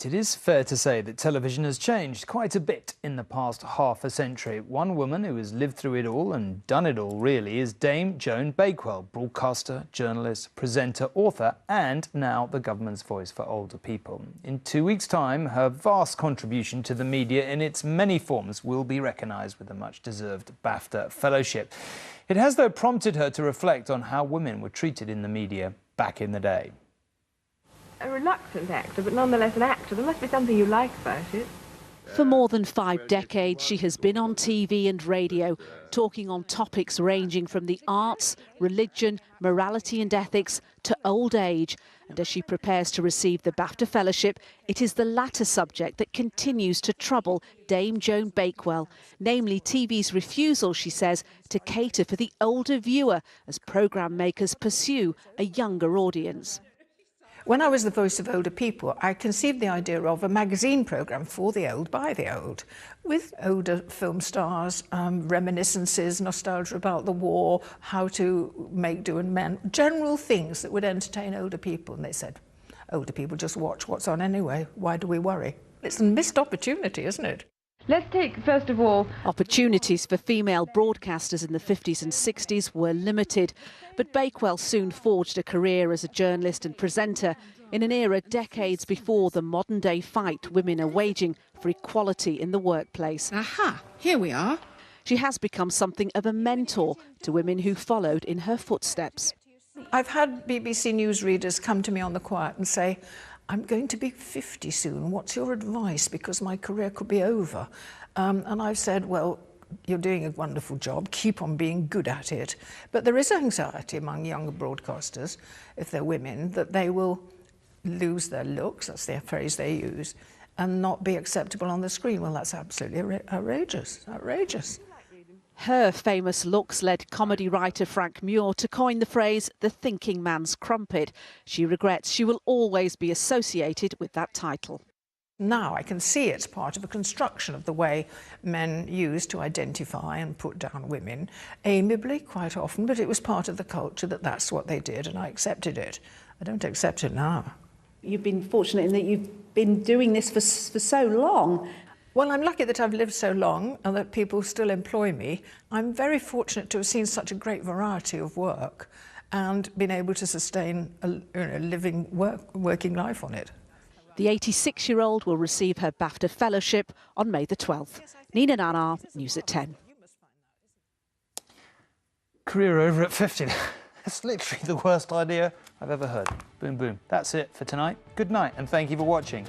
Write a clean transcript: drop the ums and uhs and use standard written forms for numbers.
It is fair to say that television has changed quite a bit in the past half a century. One woman who has lived through it all and done it all, really, is Dame Joan Bakewell, broadcaster, journalist, presenter, author, and now the government's voice for older people. In 2 weeks' time, her vast contribution to the media in its many forms will be recognised with a much-deserved BAFTA fellowship. It has, though, prompted her to reflect on how women were treated in the media back in the day. A reluctant actor, but nonetheless an actor. There must be something you like about it. For more than 5 decades, she has been on TV and radio, talking on topics ranging from the arts, religion, morality and ethics to old age. And as she prepares to receive the BAFTA Fellowship, it is the latter subject that continues to trouble Dame Joan Bakewell, namely TV's refusal, she says, to cater for the older viewer as programme makers pursue a younger audience. When I was the voice of older people, I conceived the idea of a magazine programme for the old, by the old, with older film stars, reminiscences, nostalgia about the war, how to make do and mend, general things that would entertain older people. And they said, older people just watch what's on anyway, why do we worry? It's a missed opportunity, isn't it? Let's take, first of all... Opportunities for female broadcasters in the 50s and 60s were limited, but Bakewell soon forged a career as a journalist and presenter in an era decades before the modern-day fight women are waging for equality in the workplace. Aha, here we are. She has become something of a mentor to women who followed in her footsteps. I've had BBC News readers come to me on the quiet and say, I'm going to be 50 soon. What's your advice? Because my career could be over. And I've said, well, you're doing a wonderful job. Keep on being good at it. But there is anxiety among younger broadcasters, if they're women, that they will lose their looks, that's the phrase they use, and not be acceptable on the screen. Well, that's absolutely outrageous, outrageous. Her famous looks led comedy writer Frank Muir to coin the phrase, the thinking man's crumpet. She regrets she will always be associated with that title. Now I can see it's part of a construction of the way men use to identify and put down women, amiably quite often, but it was part of the culture that that's what they did, and I accepted it. I don't accept it now. You've been fortunate in that you've been doing this for so long. Well, I'm lucky that I've lived so long and that people still employ me. I'm very fortunate to have seen such a great variety of work and been able to sustain a living working life on it. The 86-year-old will receive her BAFTA Fellowship on May the 12th. Nina Nanar, News at 10. Career over at 50. That's literally the worst idea I've ever heard. Boom, boom. That's it for tonight. Good night and thank you for watching.